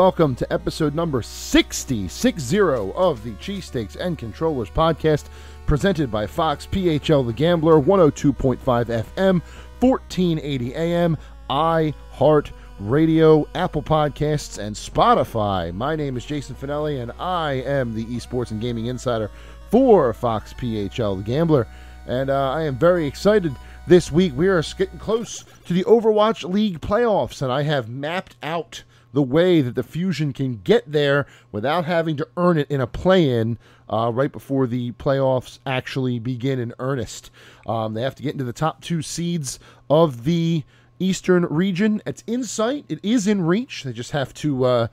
welcome to episode number 60 of the Cheesesteaks and Controllers podcast, presented by Fox PHL The Gambler, 102.5 FM, 1480 AM, iHeart Radio, Apple Podcasts, and Spotify. My name is Jason Fanelli, and I am the Esports and Gaming Insider for Fox PHL The Gambler. And I am very excited. This week we are getting close to the Overwatch League Playoffs, and I have mapped out the way that the Fusion can get there without having to earn it in a play-in right before the playoffs actually begin in earnest. They have to get into the top two seeds of the Eastern region. It's in sight. It is in reach. They just have to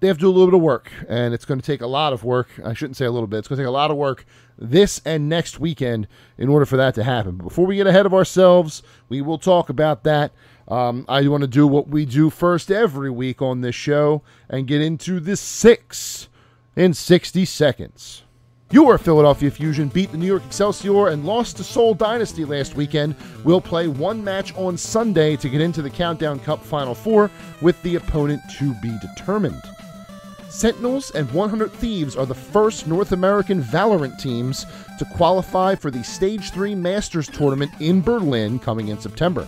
do a little bit of work, and it's going to take a lot of work. I shouldn't say a little bit. It's going to take a lot of work this and next weekend in order for that to happen. But before we get ahead of ourselves, we will talk about that. I want to do what we do first every week on this show and get into the 6 in 60 seconds. Your Philadelphia Fusion beat the New York Excelsior and lost to Seoul Dynasty last weekend. We'll play one match on Sunday to get into the Countdown Cup Final Four with the opponent to be determined. Sentinels and 100 Thieves are the first North American Valorant teams to qualify for the Stage 3 Masters Tournament in Berlin coming in September.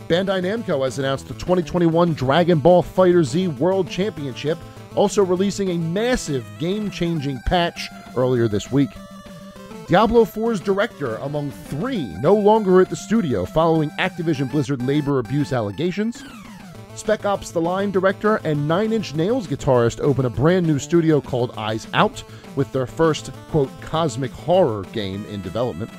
Bandai Namco has announced the 2021 Dragon Ball FighterZ World Championship, also releasing a massive game-changing patch earlier this week. Diablo 4's director, among 3, no longer at the studio following Activision Blizzard labor abuse allegations. Spec Ops The Line director and Nine Inch Nails guitarist open a brand new studio called Eyes Out with their first, quote, cosmic horror game in development.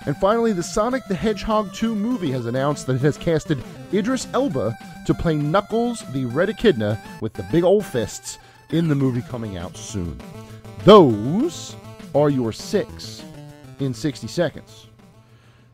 And finally, the Sonic the Hedgehog 2 movie has announced that it has casted Idris Elba to play Knuckles the Red Echidna with the big old fists in the movie coming out soon. Those are your 6 in 60 seconds.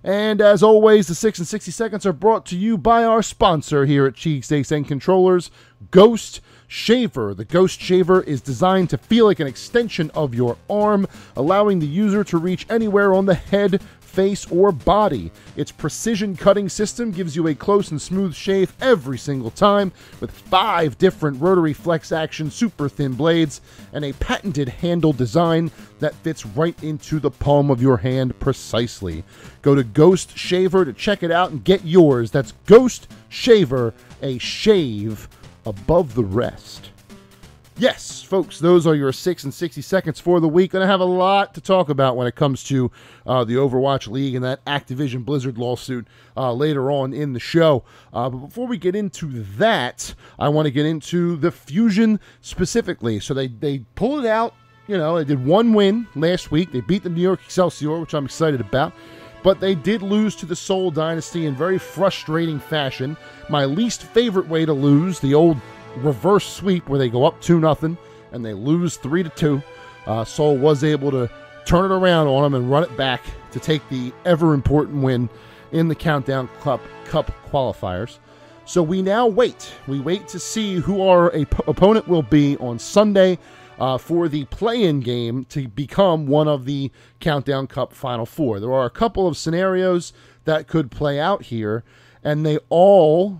And as always, the 6 in 60 seconds are brought to you by our sponsor here at Cheesesteaks and Controllers, Ghost Shaver. The Ghost Shaver is designed to feel like an extension of your arm, allowing the user to reach anywhere on the head, face, or body. Its precision cutting system gives you a close and smooth shave every single time, with 5 different rotary flex action super thin blades and a patented handle design that fits right into the palm of your hand precisely. Go to Ghost Shaver to check it out and get yours. That's Ghost Shaver, a shave above the rest. Yes, folks, those are your 6 in 60 seconds for the week. Going to have a lot to talk about when it comes to the Overwatch League and that Activision Blizzard lawsuit later on in the show. But before we get into that, I want to get into the Fusion specifically. So they pulled it out. You know, they did one win last week. They beat the New York Excelsior, which I'm excited about. But they did lose to the Seoul Dynasty in very frustrating fashion. My least favorite way to lose, the old reverse sweep where they go up 2-0 and they lose 3-2. Seoul was able to turn it around on them and run it back to take the ever important win in the Countdown Cup qualifiers. So we now wait. We wait to see who our opponent will be on Sunday for the play-in game to become one of the Countdown Cup Final Four. There are a couple of scenarios that could play out here, and they all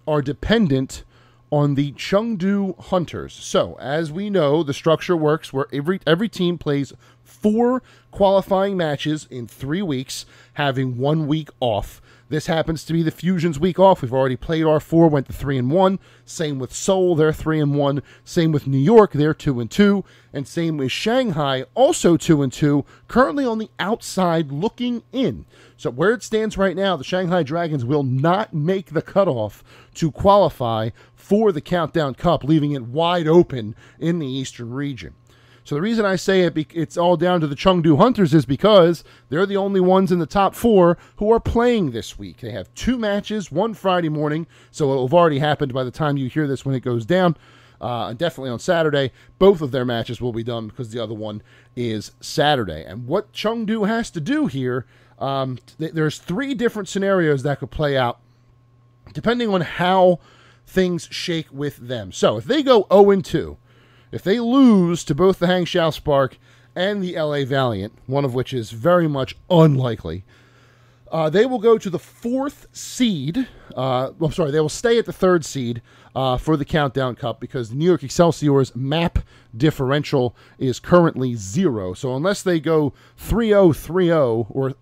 are dependent on the Chengdu Hunters. So, as we know, the structure works where every team plays 4 qualifying matches in 3 weeks, having 1 week off. This happens to be the Fusion's week off. We've already played our 4, went to 3-1. Same with Seoul, they're 3-1. Same with New York, they're 2-2. And same with Shanghai, also 2-2, currently on the outside looking in. So where it stands right now, the Shanghai Dragons will not make the cutoff to qualify for the Countdown Cup, leaving it wide open in the Eastern region. So the reason I say it's all down to the Chengdu Hunters is because they're the only ones in the top 4 who are playing this week. They have 2 matches, one Friday morning, so it will have already happened by the time you hear this when it goes down. Definitely on Saturday, both of their matches will be done because the other one is Saturday. And what Chengdu has to do here, there's 3 different scenarios that could play out depending on how things shake with them. So if they go 0-2, if they lose to both the Hangzhou Spark and the LA Valiant, one of which is very much unlikely, They will go to the 4th seed. They will stay at the 3rd seed for the Countdown Cup because the New York Excelsior's map differential is currently 0. So unless they go 3-0,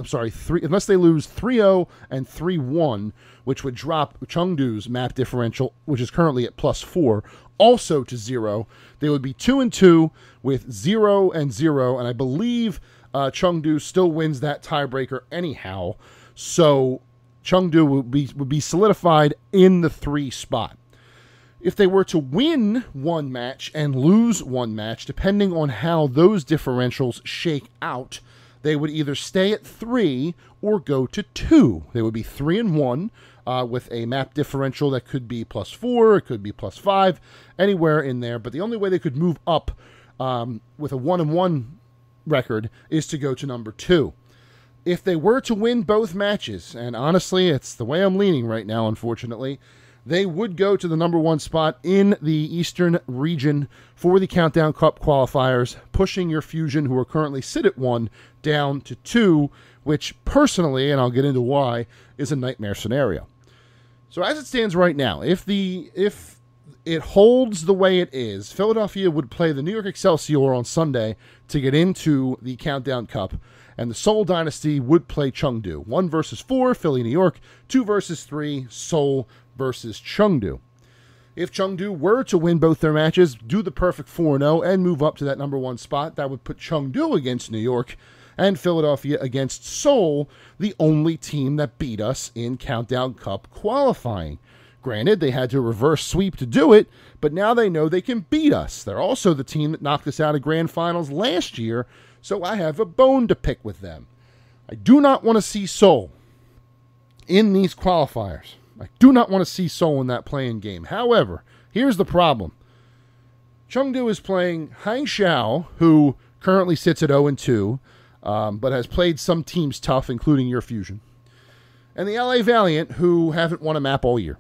3-0, unless they lose 3-0 and 3-1, which would drop Chengdu's map differential, which is currently at +4, also to 0, they would be 2-2 with 0 and 0, and I believe Chengdu still wins that tiebreaker anyhow. So Chengdu would be solidified in the 3 spot. If they were to win one match and lose one match, depending on how those differentials shake out, they would either stay at 3 or go to 2. They would be 3-1 with a map differential that could be +4, it could be +5, anywhere in there. But the only way they could move up with a 1-1 record is to go to number 2. If they were to win both matches, and honestly, it's the way I'm leaning right now, unfortunately, they would go to the number 1 spot in the Eastern region for the Countdown Cup qualifiers, pushing your Fusion, who are currently sit at 1, down to 2, which personally, and I'll get into why, is a nightmare scenario. So as it stands right now, if it holds the way it is, Philadelphia would play the New York Excelsior on Sunday to get into the Countdown Cup, and the Seoul Dynasty would play Chengdu. 1 versus 4, Philly, New York. 2 versus 3, Seoul versus Chengdu. If Chengdu were to win both their matches, do the perfect 4-0, and move up to that number 1 spot, that would put Chengdu against New York and Philadelphia against Seoul, the only team that beat us in Countdown Cup qualifying. Granted, they had to reverse sweep to do it, but now they know they can beat us. They're also the team that knocked us out of grand finals last year, so I have a bone to pick with them. I do not want to see Seoul in these qualifiers. I do not want to see Seoul in that playing game. However, here's the problem. Chengdu is playing Hangzhou, who currently sits at 0-2, but has played some teams tough, including your Fusion. And the LA Valiant, who haven't won a map all year.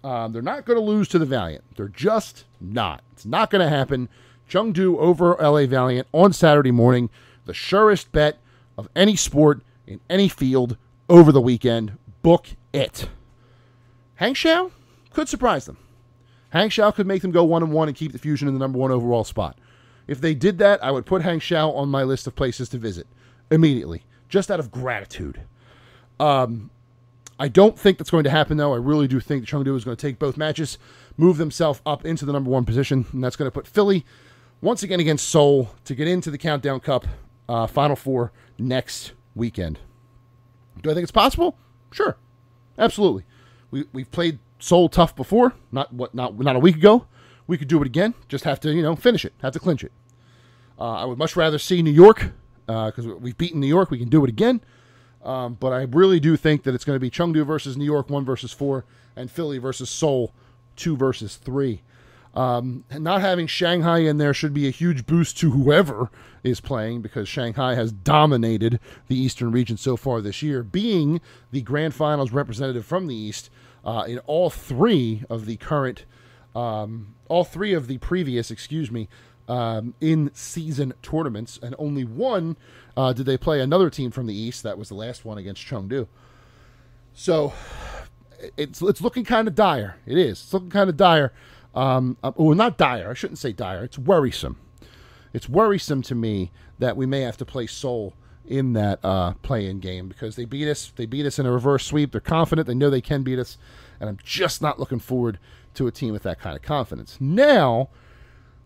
They're not going to lose to the Valiant. They're just not. It's not going to happen. Chengdu over LA Valiant on Saturday morning. The surest bet of any sport in any field over the weekend. Book it. Hangzhou could surprise them. Hangzhou could make them go 1-1 and keep the Fusion in the number 1 overall spot. If they did that, I would put Hangzhou on my list of places to visit immediately, just out of gratitude. I don't think that's going to happen, though. I really do think Chengdu is going to take both matches, move themselves up into the number 1 position, and that's going to put Philly once again against Seoul to get into the Countdown Cup Final 4 next weekend. Do I think it's possible? Sure. Absolutely. We've played Seoul tough before, not a week ago. We could do it again. Just have to, finish it. Have to clinch it. I would much rather see New York, because we've beaten New York. We can do it again. But I really do think that it's going to be Chengdu versus New York, 1 versus 4, and Philly versus Seoul, 2 versus 3. And not having Shanghai in there should be a huge boost to whoever is playing, because Shanghai has dominated the Eastern region so far this year, being the Grand Finals representative from the East in all 3 of the previous, in-season tournaments, and only 1 did they play another team from the East. That was the last one against Chengdu. So it's looking kind of dire. It is. It's looking kind of dire. Not dire. I shouldn't say dire. It's worrisome. It's worrisome to me that we may have to play Seoul in that play-in game, because they beat us. They beat us in a reverse sweep. They're confident. They know they can beat us, and I'm just not looking forward to a team with that kind of confidence. Now,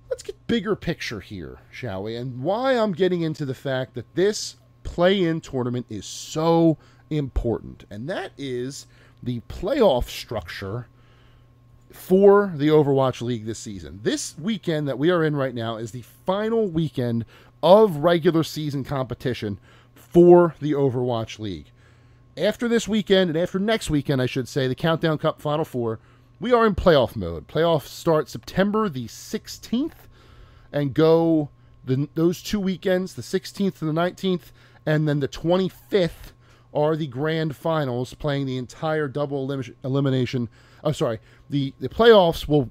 let's get bigger picture here, shall we? And why I'm getting into the fact that this play-in tournament is so important, and that is the playoff structure for the Overwatch League this season. This weekend that we are in right now is the final weekend of regular season competition for the Overwatch League. After this weekend, and after next weekend, I should say, the Countdown Cup Final 4, we are in playoff mode. Playoffs start September the 16th and go those 2 weekends, the 16th to the 19th, and then the 25th are the grand finals, playing the entire double elimination. The playoffs will,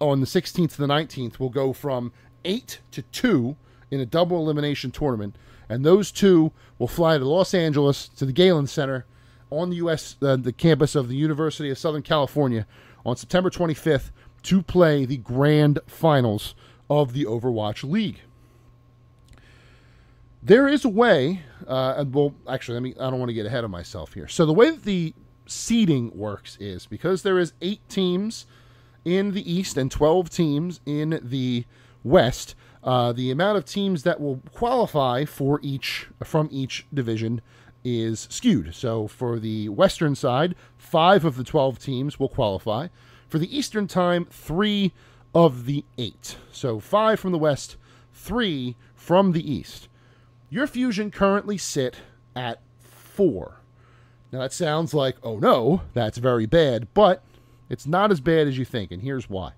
on the 16th to the 19th, will go from 8 to 2 in a double elimination tournament, And those two will fly to Los Angeles to the Galen Center on the campus of the University of Southern California on September 25th to play the grand finals of the Overwatch League. There is a way, I don't want to get ahead of myself here. So the way that the seeding works is, because there is 8 teams in the East and 12 teams in the West, the amount of teams that will qualify from each division is skewed. So for the Western side, 5 of the 12 teams will qualify. For the Eastern time, 3 of the 8. So 5 from the West, 3 from the East. Your Fusion currently sit at 4. Now that sounds like, oh no, that's very bad, but it's not as bad as you think, and here's why.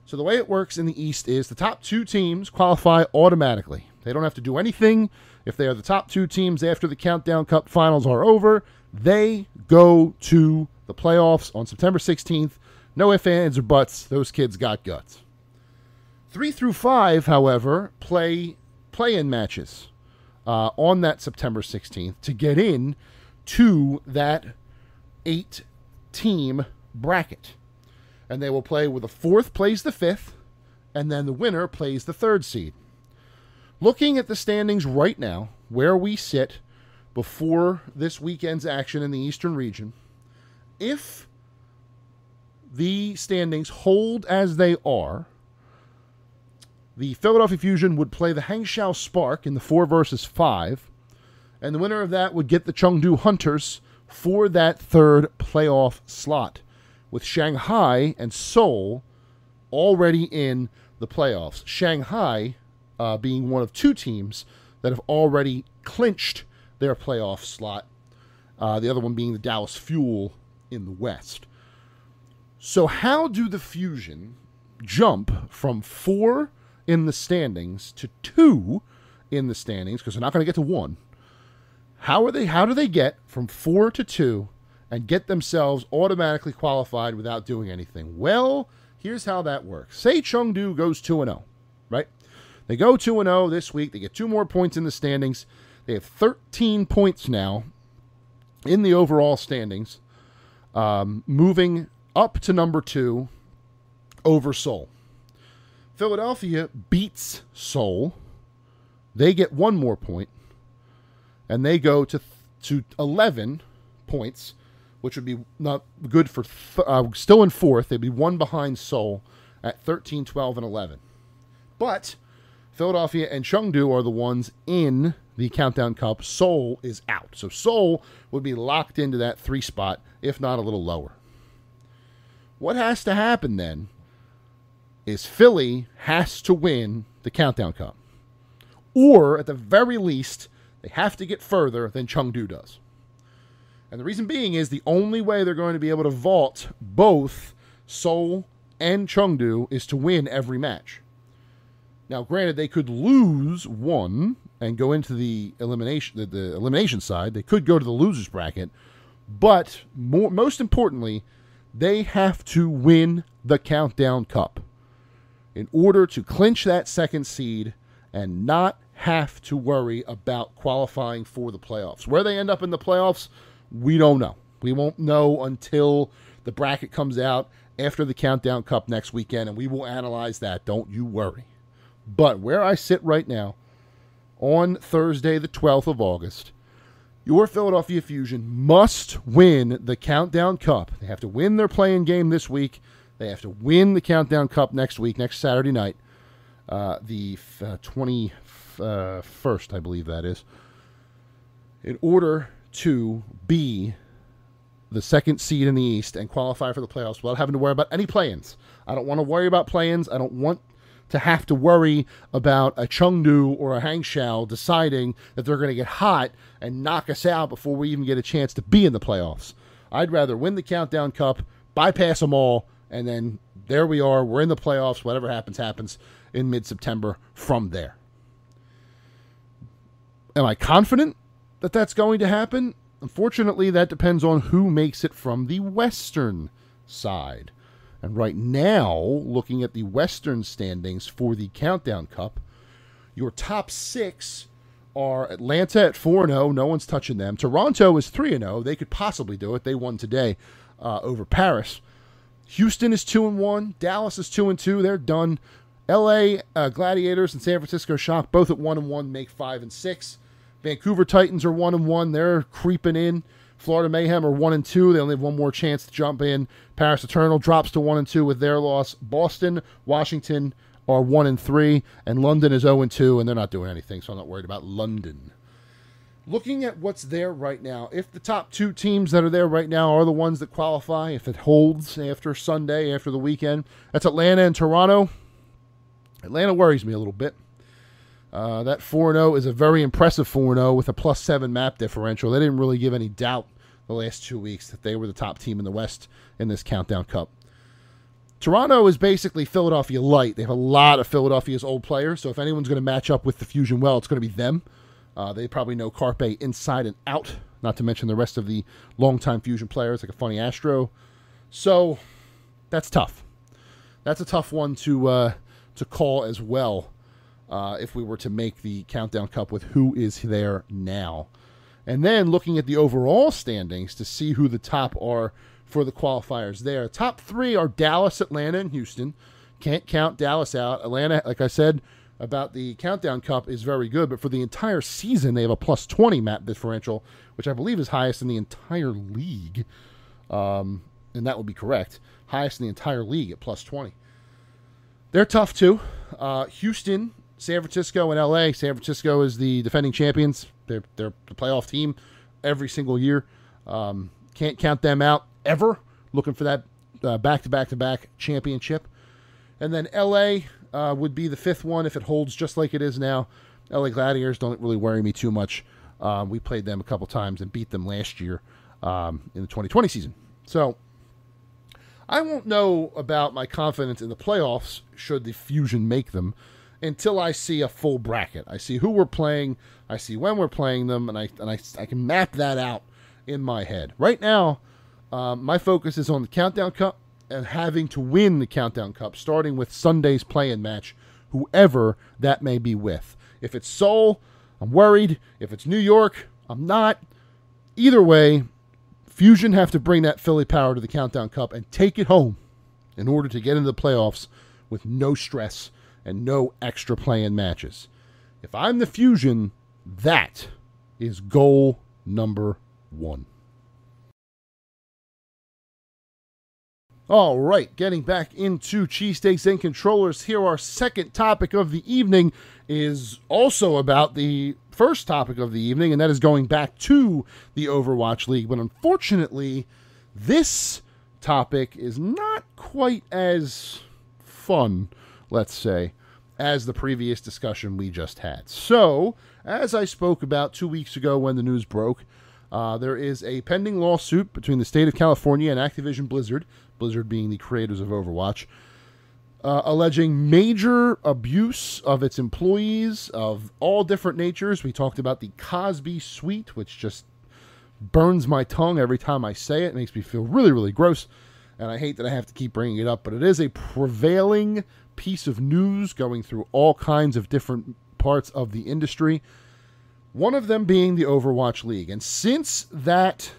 So the way it works in the East is the top 2 teams qualify automatically. They don't have to do anything. If they are the top 2 teams after the Countdown Cup finals are over, they go to the playoffs on September 16th. No ifs, ands, or buts. Those kids got guts. 3 through 5, however, play-in matches on that September 16th to get in to that 8-team bracket. And they will play with the 4th plays the 5th, and then the winner plays the 3rd seed. Looking at the standings right now, where we sit before this weekend's action in the Eastern region, if the standings hold as they are, the Philadelphia Fusion would play the Hangzhou Spark in the 4 versus 5, and the winner of that would get the Chengdu Hunters for that 3rd playoff slot, with Shanghai and Seoul already in the playoffs. Shanghai being one of 2 teams that have already clinched their playoff slot, the other one being the Dallas Fuel in the West. So how do the Fusion jump from 4 in the standings to 2 in the standings, because they're not going to get to 1? How do they get from 4 to 2 and get themselves automatically qualified without doing anything? Well, here's how that works. Say Chengdu goes 2-0, right? They go 2-0 this week. They get 2 more points in the standings. They have 13 points now in the overall standings, moving up to number 2 over Seoul. Philadelphia beats Seoul. They get 1 more point, and they go to 11 points, which would be not good for still in 4th. They'd be 1 behind Seoul at 13, 12, and 11. But Philadelphia and Chengdu are the ones in the Countdown Cup. Seoul is out. So Seoul would be locked into that 3 spot, if not a little lower. What has to happen then is Philly has to win the Countdown Cup. Or, at the very least, they have to get further than Chengdu does. And the reason being is the only way they're going to be able to vault both Seoul and Chengdu is to win every match. Now, granted, they could lose 1 and go into the elimination side. They could go to the losers bracket. But, most importantly, they have to win the Countdown Cup in order to clinch that 2nd seed and not have to worry about qualifying for the playoffs. Where they end up in the playoffs, we don't know. We won't know until the bracket comes out after the Countdown Cup next weekend, and we will analyze that. Don't you worry. But where I sit right now, on Thursday, the 12th of August, your Philadelphia Fusion must win the Countdown Cup. They have to win their play-in game this week. They have to win the Countdown Cup next week, next Saturday night, the 21st, I believe that is, in order to be the 2nd seed in the East and qualify for the playoffs without having to worry about any play-ins. I don't want to worry about play-ins. I don't want to have to worry about a Chengdu or a Hangzhou deciding that they're going to get hot and knock us out before we even get a chance to be in the playoffs. I'd rather win the Countdown Cup, bypass them all, and then there we are. We're in the playoffs. Whatever happens, happens in mid-September from there. Am I confident that that's going to happen? Unfortunately, that depends on who makes it from the Western side. And right now, looking at the Western standings for the Countdown Cup, your top 6 are Atlanta at 4-0. No one's touching them. Toronto is 3-0. They could possibly do it. They won today over Paris. Houston is 2-1. Dallas is 2-2. They're done. LA Gladiators and San Francisco Shock both at 1-1 make 5-6. Vancouver Titans are 1-1. They're creeping in. Florida Mayhem are 1-2. They only have one more chance to jump in. Paris Eternal drops to 1-2 with their loss. Boston, Washington are 1-3, and London is 0-2, and they're not doing anything, so I'm not worried about London. Looking at what's there right now, if the top two teams that are there right now are the ones that qualify, if it holds after Sunday, after the weekend, that's Atlanta and Toronto. Atlanta worries me a little bit. That 4-0 is a very impressive 4-0 with a +7 map differential. They didn't really give any doubt the last 2 weeks that they were the top team in the West in this Countdown Cup. Toronto is basically Philadelphia light. They have a lot of Philadelphia's old players, so if anyone's going to match up with the Fusion well, it's going to be them. They probably know Carpe inside and out, not to mention the rest of the longtime Fusion players like a Funny Astro. So that's tough. That's a tough one to call as well if we were to make the Countdown Cup with who is there now. And then looking at the overall standings to see who the top are for the qualifiers there. Top three are Dallas, Atlanta, and Houston. Can't count Dallas out. Atlanta, like I said about the Countdown Cup, is very good, but for the entire season, they have a +20 map differential, which I believe is highest in the entire league. And that would be correct. Highest in the entire league at +20. They're tough, too. Houston, San Francisco, and LA. San Francisco is the defending champions. They're the playoff team every single year. Can't count them out ever. Looking for that back-to-back-to-back championship. And then LA would be the fifth one if it holds just like it is now. LA Gladiators don't really worry me too much. We played them a couple times and beat them last year in the 2020 season. So I won't know about my confidence in the playoffs should the Fusion make them until I see a full bracket. I see who we're playing, I see when we're playing them, and I can map that out in my head. Right now, my focus is on the Countdown Cup and having to win the Countdown Cup, starting with Sunday's play-in match, whoever that may be with. If it's Seoul, I'm worried. If it's New York, I'm not. Either way, Fusion have to bring that Philly power to the Countdown Cup and take it home in order to get into the playoffs with no stress and no extra play-in matches. If I'm the Fusion, that is goal number 1. All right, getting back into cheesesteaks and controllers here. Our second topic of the evening is also about the first topic of the evening, and that is going back to the Overwatch League. But unfortunately, this topic is not quite as fun, let's say, as the previous discussion we just had. So, as I spoke about 2 weeks ago when the news broke, there is a pending lawsuit between the state of California and Activision Blizzard, Blizzard being the creators of Overwatch, alleging major abuse of its employees of all different natures. We talked about the Cosby Suite, which just burns my tongue every time I say it. It makes me feel really, really gross, and I hate that I have to keep bringing it up, but it is a prevailing piece of news going through all kinds of different parts of the industry. One of them being the Overwatch League. And since that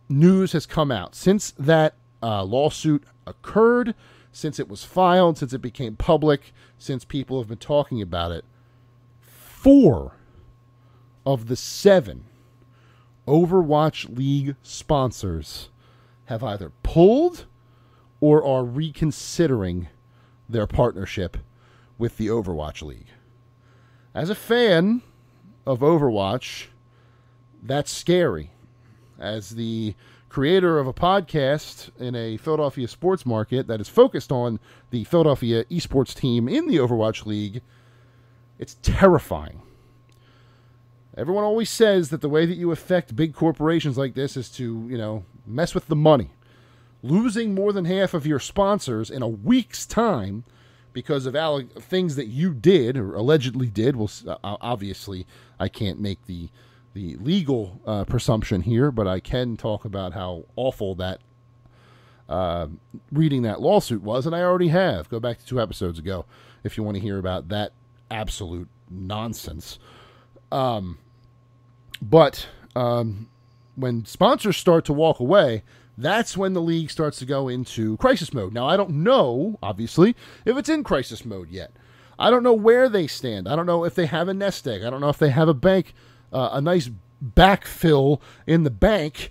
news has come out, since that lawsuit occurred, since it was filed, since it became public, since people have been talking about it, 4 of the 7 Overwatch League sponsors have either pulled or are reconsidering their partnership with the Overwatch League. As a fan of Overwatch, that's scary. As the creator of a podcast in a Philadelphia sports market that is focused on the Philadelphia Esports team in the Overwatch League, it's terrifying. Everyone always says that the way that you affect big corporations like this is to, mess with the money. Losing more than half of your sponsors in a week's time because of things that you did or allegedly did. Well, obviously, I can't make the legal presumption here, but I can talk about how awful that reading that lawsuit was, and I already have. Go back to 2 episodes ago if you want to hear about that absolute nonsense. But when sponsors start to walk away, that's when the league starts to go into crisis mode. Now, I don't know, obviously, if it's in crisis mode yet. I don't know where they stand. I don't know if they have a nest egg. I don't know if they have a bank, a nice backfill in the bank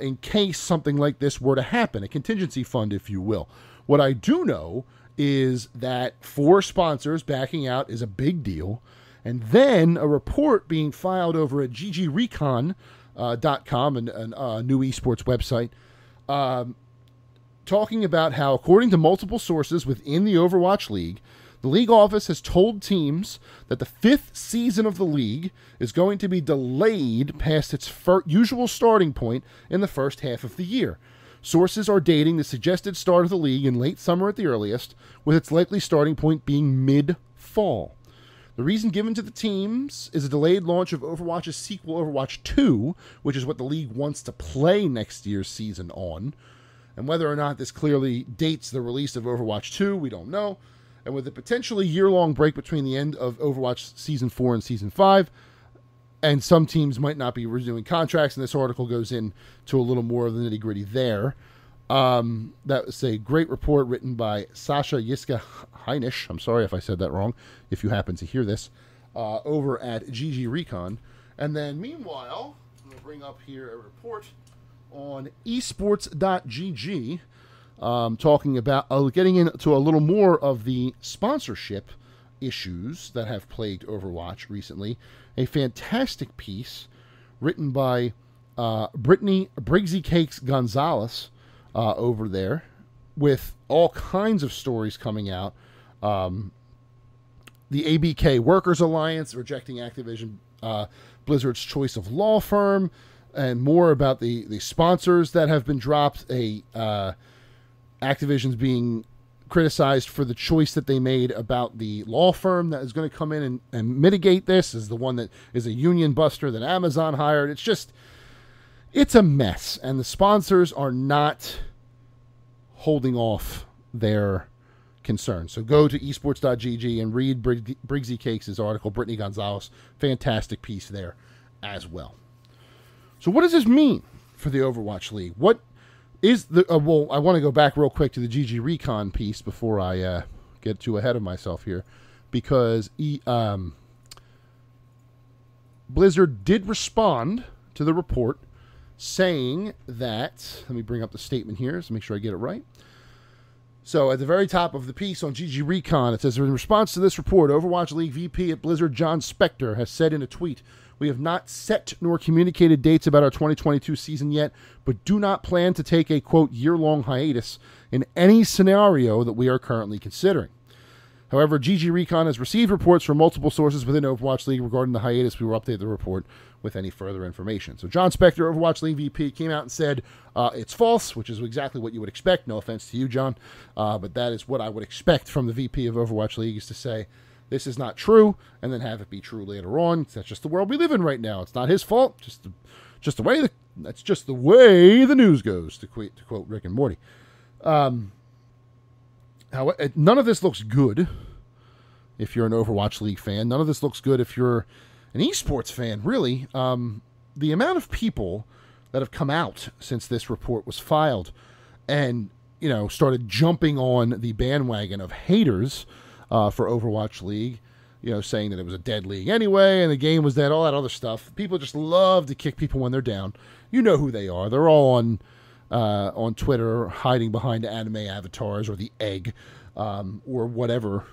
in case something like this were to happen, a contingency fund, if you will. What I do know is that 4 sponsors backing out is a big deal, and then a report being filed over at ggrecon.com, a new esports website, talking about how, according to multiple sources within the Overwatch League, the league office has told teams that the 5th season of the league is going to be delayed past its usual starting point in the first half of the year. Sources are dating the suggested start of the league in late summer at the earliest, with its likely starting point being mid-fall. The reason given to the teams is a delayed launch of Overwatch's sequel, Overwatch 2, which is what the league wants to play next year's season on. And whether or not this clearly dates the release of Overwatch 2, we don't know. And with a potentially year-long break between the end of Overwatch Season 4 and Season 5, and some teams might not be renewing contracts, and this article goes into a little more of the nitty-gritty there. That was a great report written by Sasha Yiska Heinisch. I'm sorry if I said that wrong, if you happen to hear this, over at GG Recon. And then, meanwhile, I'm going to bring up here a report on esports.gg, talking about getting into a little more of the sponsorship issues that have plagued Overwatch recently. A fantastic piece written by Brittany Briggsy Cakes Gonzalez over there, with all kinds of stories coming out. The ABK Workers Alliance rejecting Activision Blizzard's choice of law firm, and more about the sponsors that have been dropped. Activision's being criticized for the choice that they made about the law firm that is going to come in and mitigate this, is the one that is a union buster that Amazon hired. It's a mess, and the sponsors are not holding off their concerns. So go to esports.gg and read Briggsy Cakes' article, Brittany Gonzalez. Fantastic piece there as well. So what does this mean for the Overwatch League? What is the... well, I want to go back real quick to the GG Recon piece before I get too ahead of myself here, because Blizzard did respond to the report saying that... Let me bring up the statement here to make sure I get it right. So at the very top of the piece on GG Recon, it says, in response to this report, Overwatch League VP at Blizzard John Spector has said in a tweet, "We have not set nor communicated dates about our 2022 season yet, but do not plan to take a, quote, year-long hiatus in any scenario that we are currently considering. However, GG Recon has received reports from multiple sources within Overwatch League regarding the hiatus. We will update the report with any further information." So John Spector, Overwatch League VP, came out and said it's false, which is exactly what you would expect. No offense to you, John, but that is what I would expect from the VP of Overwatch League, is to say this is not true, and then have it be true later on. That's just the world we live in right now. It's not his fault. That's just the way the news goes, to quote Rick and Morty. However, none of this looks good if you're an Overwatch League fan. None of this looks good if you're an esports fan, really. The amount of people that have come out since this report was filed and, started jumping on the bandwagon of haters for Overwatch League, saying that it was a dead league anyway, and the game was dead, all that other stuff. People just love to kick people when they're down. You know who they are. They're all on Twitter, hiding behind anime avatars or the egg, or whatever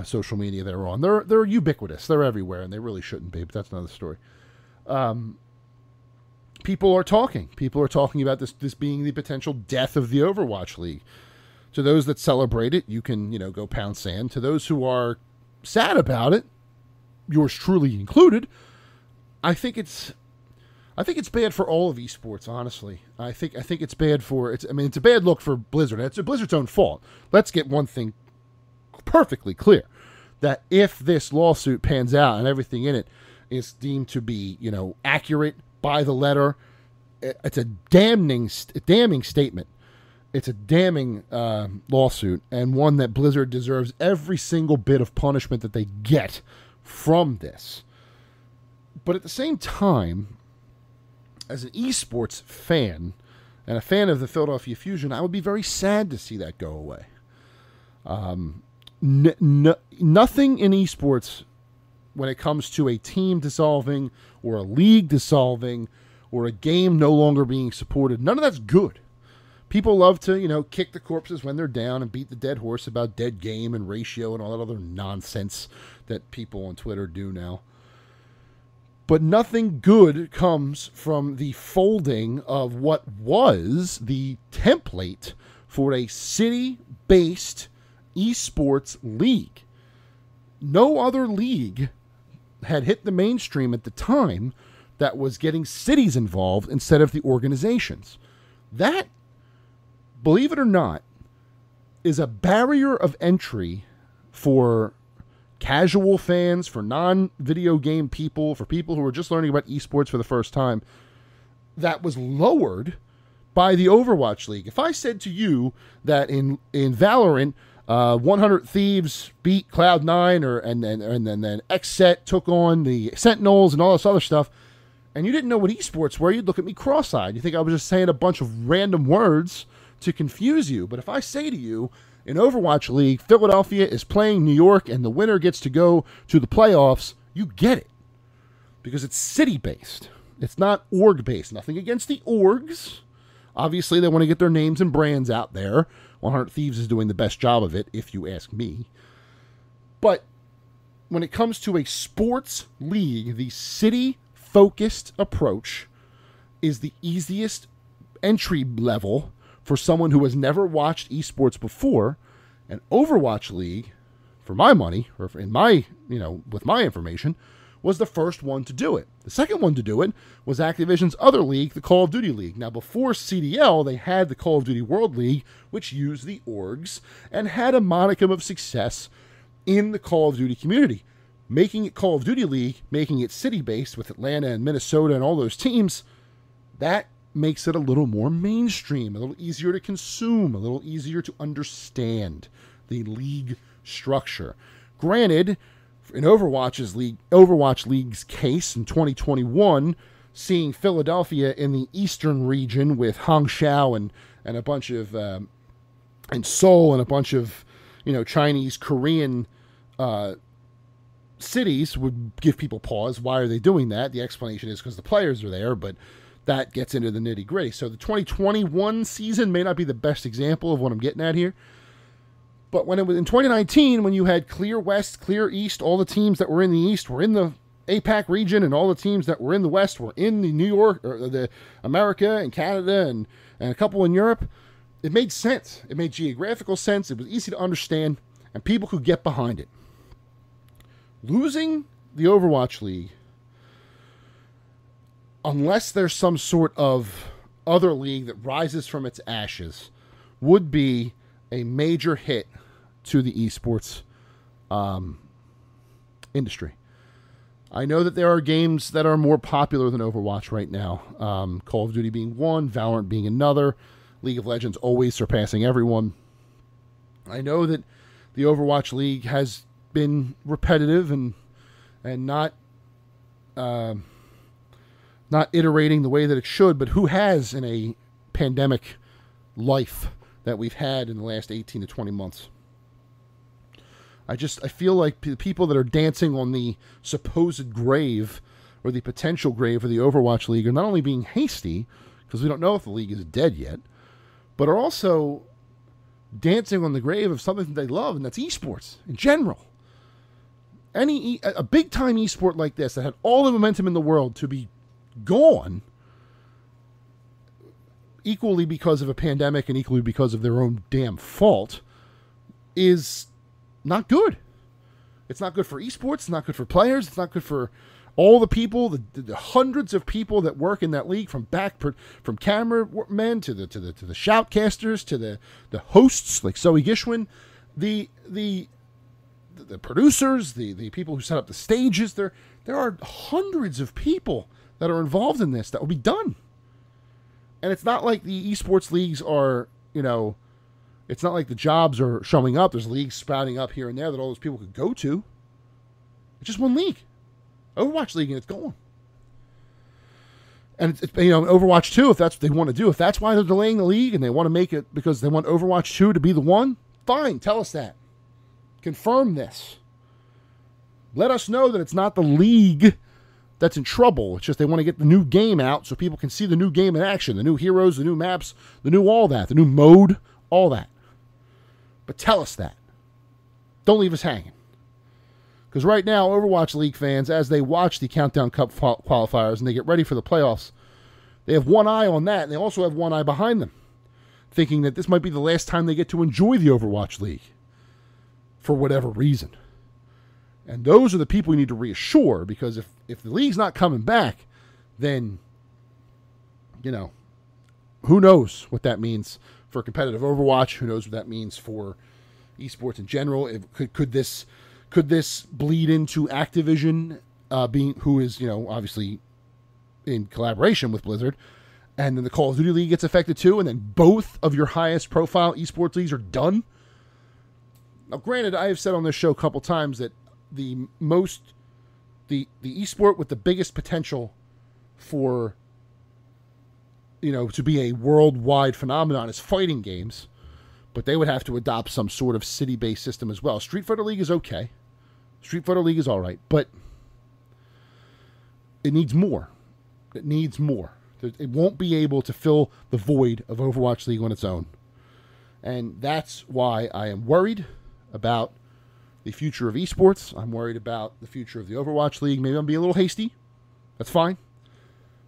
social media they're on. They're ubiquitous. They're everywhere, and they really shouldn't be, but that's another story. People are talking. People are talking about this being the potential death of the Overwatch League. To those that celebrate it, you can, go pound sand. To those who are sad about it, yours truly included, I think it's bad for all of esports, honestly. I think it's bad it's a bad look for Blizzard. It's Blizzard's own fault. Let's get one thing perfectly clear, that if this lawsuit pans out and everything in it is deemed to be, accurate by the letter, it's a damning statement. It's a damning lawsuit, and one that Blizzard deserves every single bit of punishment that they get from this. But at the same time, as an esports fan and a fan of the Philadelphia Fusion, I would be very sad to see that go away. Nothing in esports, when it comes to a team dissolving or a league dissolving or a game no longer being supported, none of that's good. People love to, kick the corpses when they're down and beat the dead horse about dead game and ratio and all that other nonsense that people on Twitter do now. But nothing good comes from the folding of what was the template for a city-based esports league. No other league had hit the mainstream at the time that was getting cities involved instead of the organizations. That, believe it or not, is a barrier of entry for casual fans, for non-video game people, for people who are just learning about esports for the first time, that was lowered by the Overwatch League. If I said to you that in Valorant, 100 Thieves beat Cloud9, and then XSET took on the Sentinels and all this other stuff, and you didn't know what esports were, you'd look at me cross-eyed. You think I was just saying a bunch of random words to confuse you. But if I say to you, in Overwatch League, Philadelphia is playing New York and the winner gets to go to the playoffs, you get it. Because it's city-based. It's not org-based. Nothing against the orgs. Obviously, they want to get their names and brands out there. 100 Thieves is doing the best job of it, if you ask me. But when it comes to a sports league, the city-focused approach is the easiest entry level for someone who has never watched esports before. And Overwatch League, for my money, or in my, with my information, was the first one to do it. The second one to do it was Activision's other league, the Call of Duty League. Now, before CDL, they had the Call of Duty World League, which used the orgs and had a modicum of success in the Call of Duty community. Making it Call of Duty League, making it city-based with Atlanta and Minnesota and all those teams, that makes it a little more mainstream, a little easier to consume, a little easier to understand the league structure. Granted, in Overwatch League's case in 2021, seeing Philadelphia in the eastern region with Hangzhou and a bunch of and Seoul and a bunch of Chinese, Korean cities would give people pause. Why are they doing that? The explanation is because the players are there, but that gets into the nitty-gritty. So the 2021 season may not be the best example of what I'm getting at here. But when it was in 2019, when you had clear West, clear East, all the teams that were in the East were in the APAC region, and all the teams that were in the West were in the New York, or the America and Canada and a couple in Europe, it made sense. It made geographical sense. It was easy to understand, and people could get behind it. Losing the Overwatch League, unless there's some sort of other league that rises from its ashes, would be a major hit to the esports industry. I know that there are games that are more popular than Overwatch right now. Call of Duty being one, Valorant being another, League of Legends always surpassing everyone. I know that the Overwatch League has been repetitive and not iterating the way that it should, but who has in a pandemic life that we've had in the last 18 to 20 months? I feel like the people that are dancing on the supposed grave or the potential grave of the Overwatch League are not only being hasty, because we don't know if the league is dead yet, but are also dancing on the grave of something that they love, and that's esports in general. A big-time esport like this that had all the momentum in the world to be gone, equally because of a pandemic and equally because of their own damn fault, is not good. It's not good for esports. It's not good for players. It's not good for all the people, the hundreds of people that work in that league, from cameramen to the shoutcasters to the hosts like Zoe Gishwin, the producers, the people who set up the stages. There are hundreds of people that are involved in this that will be done. And it's not like the esports leagues are, it's not like the jobs are showing up. There's leagues sprouting up here and there that all those people could go to. It's just one league. Overwatch League, and it's gone. And it's, Overwatch 2, if that's what they want to do, if that's why they're delaying the league and they want to make it because they want Overwatch 2 to be the one, fine, tell us that. Confirm this. Let us know that it's not the league that's in trouble. It's just they want to get the new game out so people can see the new game in action, the new heroes, the new maps, the new all that, the new mode, all that. But tell us that. Don't leave us hanging. Because right now, Overwatch League fans, as they watch the Countdown Cup qualifiers and they get ready for the playoffs, they have one eye on that, and they also have one eye behind them, thinking that this might be the last time they get to enjoy the Overwatch League for whatever reason. And those are the people we need to reassure, because if the league's not coming back, then, who knows what that means for competitive Overwatch? Who knows what that means for esports in general? Could this bleed into Activision, who is, obviously in collaboration with Blizzard, and then the Call of Duty League gets affected too, and then both of your highest profile esports leagues are done? Now, granted, I have said on this show a couple times that the esport with the biggest potential for, to be a worldwide phenomenon is fighting games, but they would have to adopt some sort of city-based system as well. Street Fighter League is okay. Street Fighter League is all right, but it needs more. It needs more. It won't be able to fill the void of Overwatch League on its own. And that's why I am worried about the future of esports. I'm worried about the future of the Overwatch League. Maybe I'm being a little hasty. That's fine.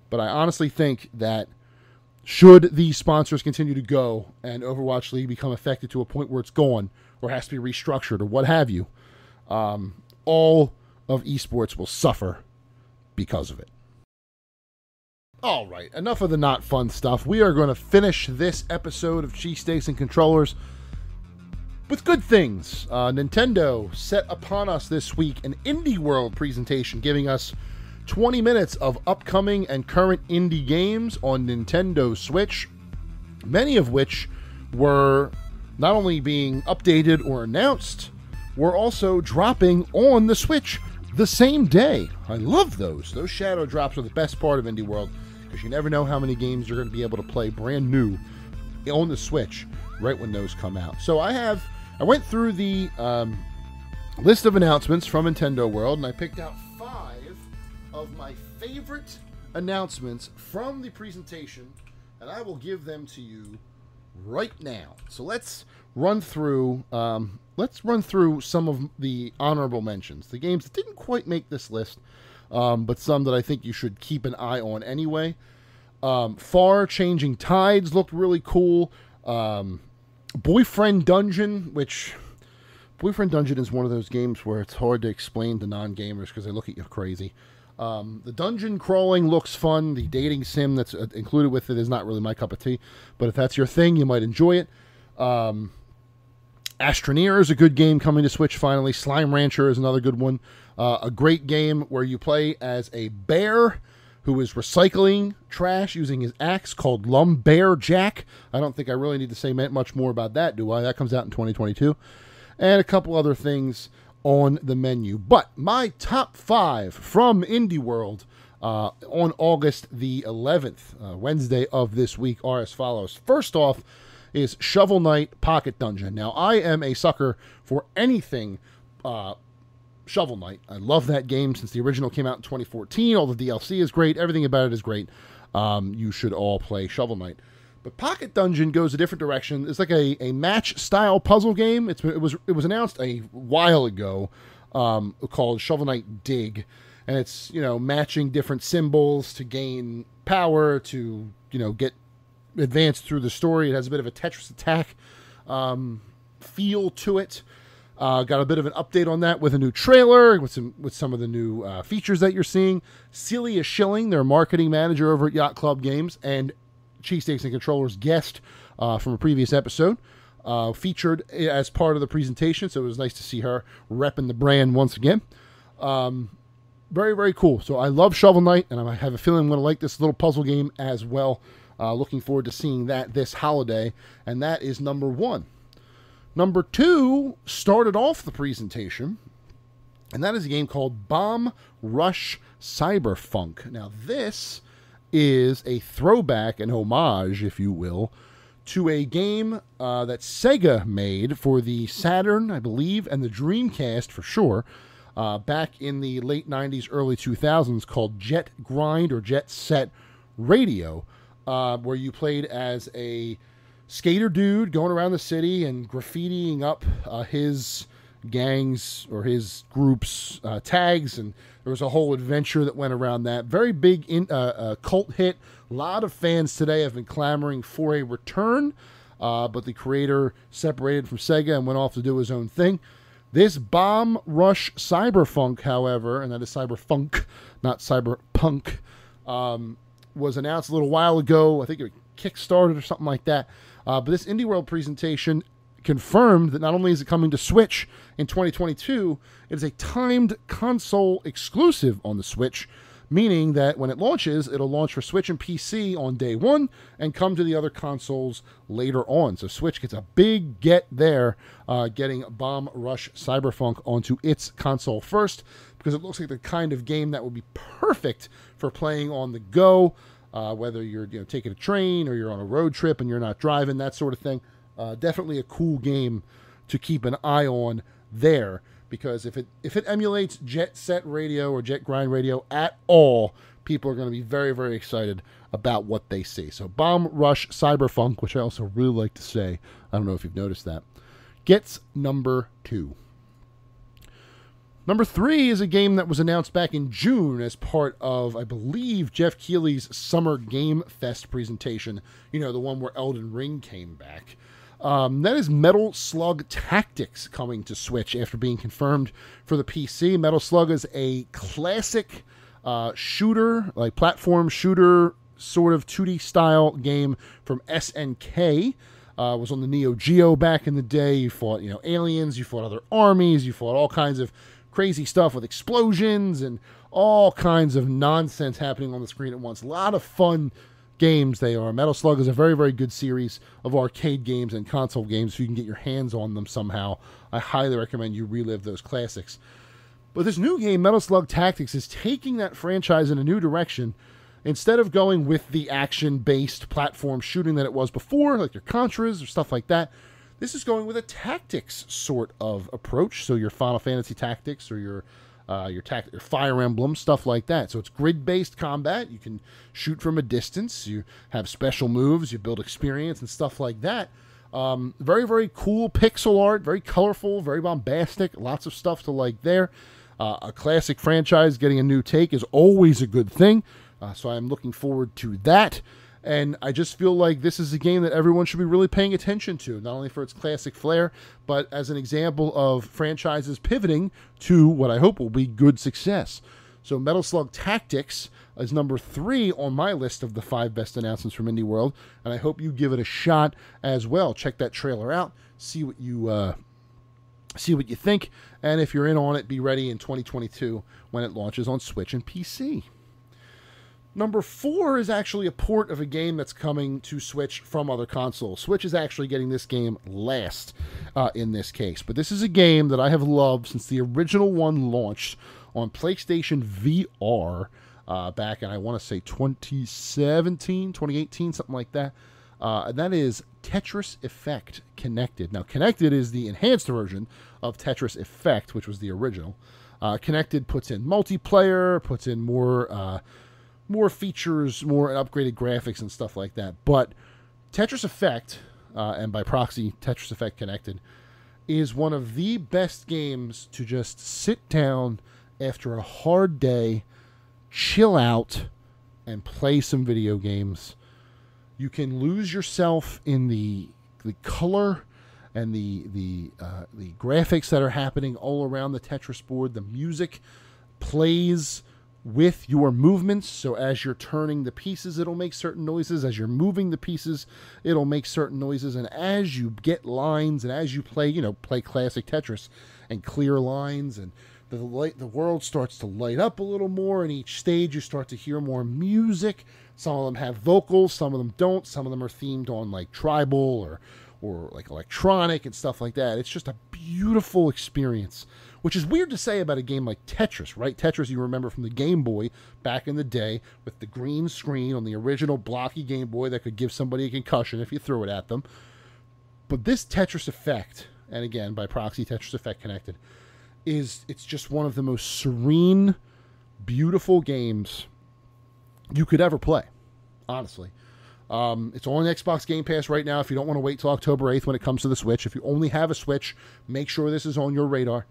But I honestly think that should these sponsors continue to go and Overwatch League become affected to a point where it's gone or has to be restructured or what have you, all of esports will suffer because of it. All right, enough of the not fun stuff. We are going to finish this episode of Cheesesteaks and Controllers with good things. Nintendo set upon us this week an Indie World presentation, giving us 20 minutes of upcoming and current indie games on Nintendo Switch, many of which were not only being updated or announced, were also dropping on the Switch the same day. I love those. Those shadow drops are the best part of Indie World, because you never know how many games you're going to be able to play brand new on the Switch right when those come out. So I went through the list of announcements from Nintendo World, and I picked out 5 of my favorite announcements from the presentation, and I will give them to you right now. So let's run through some of the honorable mentions, the games that didn't quite make this list, but some that I think you should keep an eye on anyway. Far Changing Tides looked really cool. Boyfriend Dungeon, which Boyfriend Dungeon is one of those games where it's hard to explain to non-gamers because they look at you crazy. The dungeon crawling looks fun. The dating sim that's included with it is not really my cup of tea, but if that's your thing, you might enjoy it. Astroneer is a good game coming to Switch finally. Slime Rancher is another good one. A great game where you play as a bear who is recycling trash using his axe, called Lumbearjack. I don't think I really need to say much more about that, do I? That comes out in 2022. And a couple other things on the menu. But my top 5 from Indie World on August the 11th, Wednesday of this week, are as follows. First off is Shovel Knight Pocket Dungeon. Now, I am a sucker for anything Shovel Knight. I love that game since the original came out in 2014. All the DLC is great. Everything about it is great. You should all play Shovel Knight. But Pocket Dungeon goes a different direction. It's like a match-style puzzle game. It was announced a while ago, called Shovel Knight Dig, and it's matching different symbols to gain power to get advanced through the story. It has a bit of a Tetris Attack feel to it. Got a bit of an update on that with a new trailer, with some of the new features that you're seeing. Celia Schilling, their marketing manager over at Yacht Club Games, and Cheesesteaks and Controllers guest from a previous episode, featured as part of the presentation, so it was nice to see her repping the brand once again. Very, very cool. So I love Shovel Knight, and I have a feeling I'm going to like this little puzzle game as well. Looking forward to seeing that this holiday, and that is number 1. Number 2 started off the presentation, and that is a game called Bomb Rush Cyberfunk. Now, this is a throwback, an homage, if you will, to a game that Sega made for the Saturn, I believe, and the Dreamcast for sure, back in the late 90s, early 2000s, called Jet Grind or Jet Set Radio, where you played as a skater dude going around the city and graffitiing up his gangs or his group's tags, and there was a whole adventure that went around that. Very big cult hit. A lot of fans today have been clamoring for a return, but the creator separated from Sega and went off to do his own thing. This Bomb Rush Cyberfunk, however, and that is Cyberfunk, not Cyberpunk, was announced a little while ago. I think it kickstarted or something like that. But this Indie World presentation confirmed that not only is it coming to Switch in 2022, it is a timed console exclusive on the Switch, meaning that when it launches, it'll launch for Switch and PC on day one and come to the other consoles later on. So Switch gets a big get there, getting Bomb Rush Cyberfunk onto its console first, because it looks like the kind of game that would be perfect for playing on the go, whether you're taking a train or you're on a road trip and you're not driving, that sort of thing. Definitely a cool game to keep an eye on there, because if it emulates Jet Set Radio or Jet Grind Radio at all, people are going to be very, very excited about what they see. So Bomb Rush Cyberfunk, which I also really like to say, I don't know if you've noticed that, gets number 2. Number 3 is a game that was announced back in June as part of, I believe, Jeff Keighley's Summer Game Fest presentation. The one where Elden Ring came back. That is Metal Slug Tactics coming to Switch after being confirmed for the PC. Metal Slug is a classic shooter, like platform shooter, sort of 2D style game from SNK. Was on the Neo Geo back in the day. You fought, aliens, you fought other armies, you fought all kinds of crazy stuff with explosions and all kinds of nonsense happening on the screen at once. A lot of fun games they are. Metal Slug is a very, very good series of arcade games and console games, if you can get your hands on them somehow. I highly recommend you relive those classics. But this new game, Metal Slug Tactics, is taking that franchise in a new direction. Instead of going with the action-based platform shooting that it was before, like your Contras or stuff like that, this is going with a tactics sort of approach. So your Final Fantasy Tactics or your Fire Emblem, stuff like that. So it's grid-based combat. You can shoot from a distance. You have special moves. You build experience and stuff like that. Very, very cool pixel art. Very colorful. Very bombastic. Lots of stuff to like there. A classic franchise getting a new take is always a good thing. So I'm looking forward to that. And I just feel like this is a game that everyone should be really paying attention to, not only for its classic flair, but as an example of franchises pivoting to what I hope will be good success. So Metal Slug Tactics is number 3 on my list of the 5 best announcements from Indie World, and I hope you give it a shot as well. Check that trailer out, see what you think, and if you're in on it, be ready in 2022 when it launches on Switch and PC. Number 4 is actually a port of a game that's coming to Switch from other consoles. Switch is actually getting this game last in this case. But this is a game that I have loved since the original one launched on PlayStation VR back in, I want to say, 2017, 2018, something like that. And that is Tetris Effect Connected. Now, Connected is the enhanced version of Tetris Effect, which was the original. Connected puts in multiplayer, puts in more features, more upgraded graphics and stuff like that. But Tetris Effect, and by proxy, Tetris Effect Connected, is one of the best games to just sit down after a hard day, chill out, and play some video games. You can lose yourself in the color and the graphics that are happening all around the Tetris board. The music plays with your movements, so as you're turning the pieces, it'll make certain noises. As you're moving the pieces, it'll make certain noises. And as you get lines and as you play classic Tetris and clear lines, and the world starts to light up a little more. And each stage, you start to hear more music. Some of them have vocals, some of them don't. Some of them are themed on like tribal or like electronic and stuff like that. It's just a beautiful experience which is weird to say about a game like Tetris, right? Tetris, you remember from the Game Boy back in the day with the green screen on the original blocky Game Boy that could give somebody a concussion if you threw it at them. But this Tetris Effect, and again, by proxy, Tetris Effect Connected, it's just one of the most serene, beautiful games you could ever play, honestly. It's on Xbox Game Pass right now if you don't want to wait till October 8th when it comes to the Switch. If you only have a Switch, make sure this is on your radar.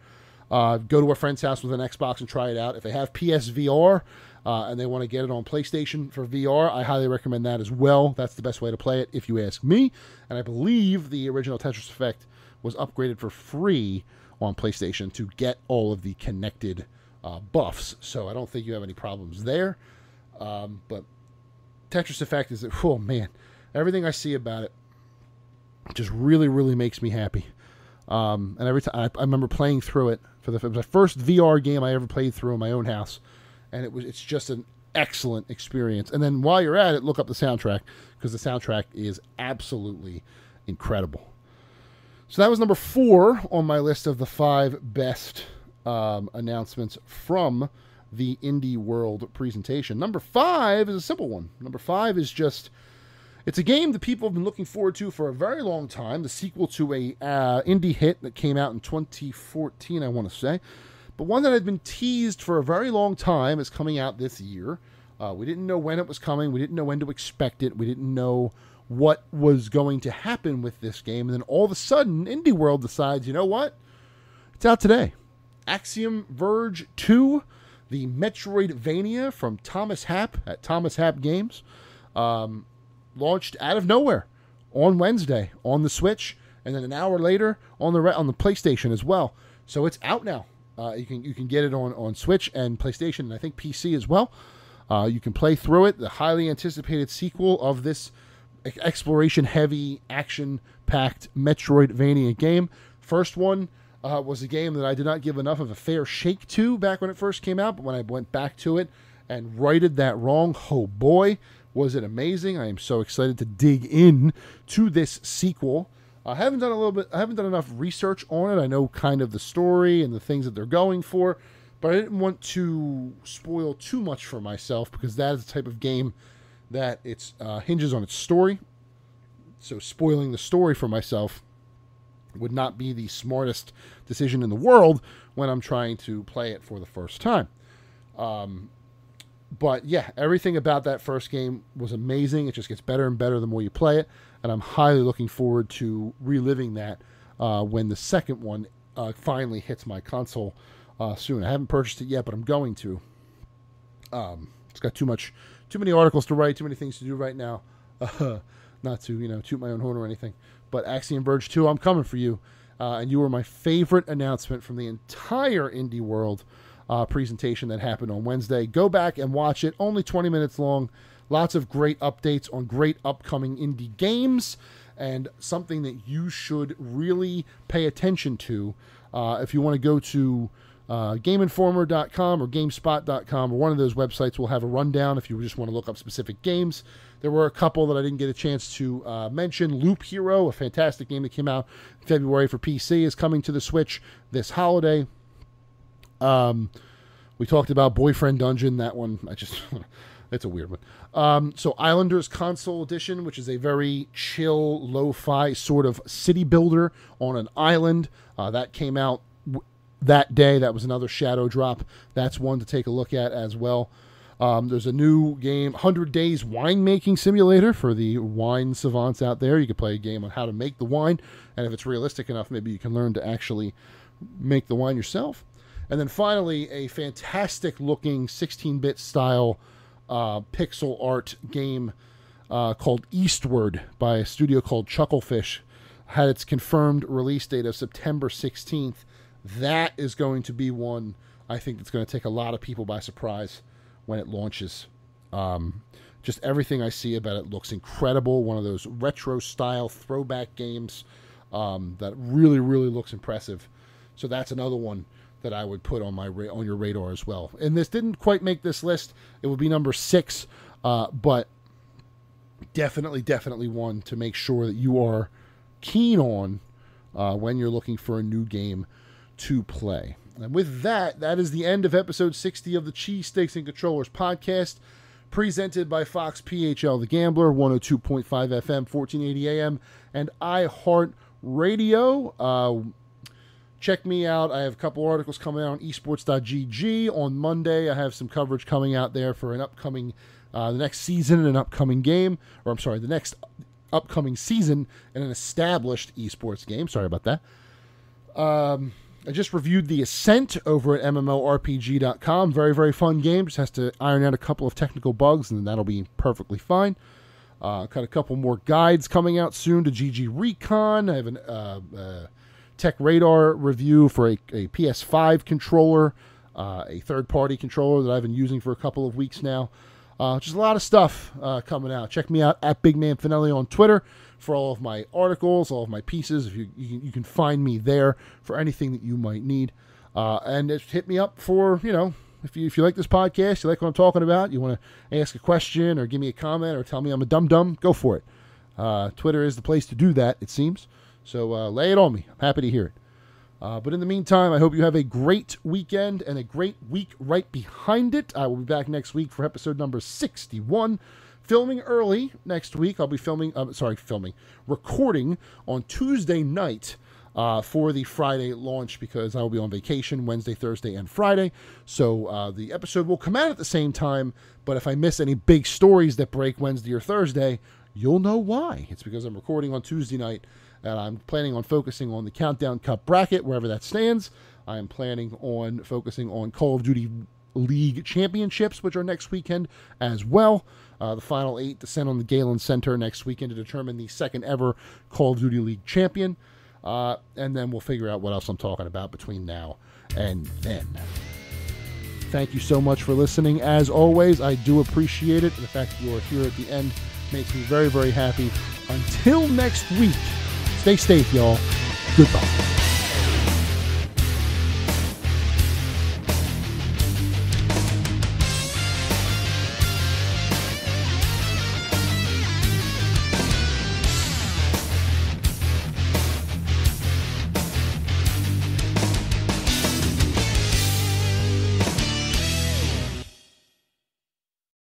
Go to a friend's house with an Xbox and try it out. If they have PSVR and they want to get it on PlayStation for VR, I highly recommend that as well. That's the best way to play it if you ask me. And I believe the original Tetris Effect was upgraded for free on PlayStation to get all of the connected buffs. So I don't think you have any problems there. But Tetris Effect is, oh man, everything I see about it just really, really makes me happy. And every time I remember playing through it it was my first VR game I ever played through in my own house, and it's just an excellent experience. And then while you're at it, look up the soundtrack, because the soundtrack is absolutely incredible. So that was number 4 on my list of the 5 best announcements from the Indie World presentation. Number 5 is a simple one. Number 5 is just, it's a game that people have been looking forward to for a very long time. The sequel to a indie hit that came out in 2014, I want to say. But one that had been teased for a very long time is coming out this year. We didn't know when it was coming. We didn't know when to expect it. We didn't know what was going to happen with this game. And then all of a sudden, Indie World decides, you know what? It's out today. Axiom Verge 2, the Metroidvania from Thomas Happ at Thomas Happ Games, launched out of nowhere on Wednesday on the Switch, and then an hour later on the PlayStation as well. So it's out now. You can get it on Switch and PlayStation, and I think PC as well. You can play through it. The highly anticipated sequel of this exploration-heavy, action-packed Metroidvania game. First one was a game that I did not give enough of a fair shake to back when it first came out, but when I went back to it and righted that wrong, oh boy, was it amazing. I am so excited to dig in to this sequel. I haven't done enough research on it. I know kind of the story and the things that they're going for, but I didn't want to spoil too much for myself, because that is the type of game that it's hinges on its story. So spoiling the story for myself would not be the smartest decision in the world when I'm trying to play it for the first time. But yeah, everything about that first game was amazing. It just gets better and better the more you play it, and I'm highly looking forward to reliving that when the second one finally hits my console soon. I haven't purchased it yet, but I'm going to. It's got too many articles to write, too many things to do right now. Not to, toot my own horn or anything. But Axiom Verge 2, I'm coming for you. And you were my favorite announcement from the entire Indie World presentation that happened on Wednesday. Go back and watch it. Only 20 minutes long. Lots of great updates on great upcoming indie games, and something that you should really pay attention to. If you want to go to GameInformer.com or GameSpot.com, or one of those websites will have a rundown if you just want to look up specific games. There were a couple that I didn't get a chance to mention. Loop Hero, a fantastic game that came out in February for PC, is coming to the Switch this holiday. We talked about Boyfriend Dungeon. That one, it's a weird one. So Islanders Console Edition, which is a very chill, lo-fi sort of city builder on an island. That came out that day. That was another shadow drop. That's one to take a look at as well. There's a new game, 100 Days Winemaking Simulator, for the wine savants out there. You can play a game on how to make the wine, and if it's realistic enough, maybe you can learn to actually make the wine yourself. And then finally, a fantastic-looking 16-bit style pixel art game called Eastward by a studio called Chucklefish. Had its confirmed release date of September 16th. That is going to be one I think that's going to take a lot of people by surprise when it launches. Just everything I see about it looks incredible. One of those retro-style throwback games that really, really looks impressive. So that's another one that I would put on on your radar as well. And this didn't quite make this list. It would be number 6, but definitely one to make sure that you are keen on when you're looking for a new game to play. And with that, that is the end of episode 60 of the Cheesesteaks and Controllers podcast, presented by Fox PHL The Gambler, 102.5 FM, 1480 AM, and iHeartRadio. Check me out. I have a couple articles coming out on esports.gg. On Monday, I have some coverage coming out there for an upcoming, the next season in an upcoming game. Or I'm sorry, the next upcoming season in an established esports game. Sorry about that. I just reviewed The Ascent over at MMORPG.com. Very, very fun game. Just has to iron out a couple of technical bugs, and that'll be perfectly fine. Got a couple more guides coming out soon to GG Recon. I have a Tech Radar review for a PS5 controller, a third-party controller that I've been using for a couple of weeks now. Just a lot of stuff coming out. Check me out at Big Man Fanelli on Twitter for all of my articles, all of my pieces. If you can find me there for anything that you might need. And just hit me up for, if you like this podcast, you like what I'm talking about, you want to ask a question or give me a comment or tell me I'm a dum-dum, go for it. Twitter is the place to do that, it seems. So lay it on me. I'm happy to hear it. But in the meantime, I hope you have a great weekend and a great week right behind it. I will be back next week for episode number 61. Filming early next week. I'll be recording on Tuesday night for the Friday launch because I will be on vacation Wednesday, Thursday, and Friday. So the episode will come out at the same time, but if I miss any big stories that break Wednesday or Thursday, you'll know why. It's because I'm recording on Tuesday night, and I'm planning on focusing on the Countdown Cup bracket, wherever that stands. I am planning on focusing on Call of Duty League Championships, which are next weekend as well. The Final 8 descend on the Galen Center next weekend to determine the second ever Call of Duty League champion. And then we'll figure out what else I'm talking about between now and then. Thank you so much for listening. As always, I do appreciate it. The fact that you are here at the end makes me very, very happy. Until next week, stay safe, y'all. Goodbye.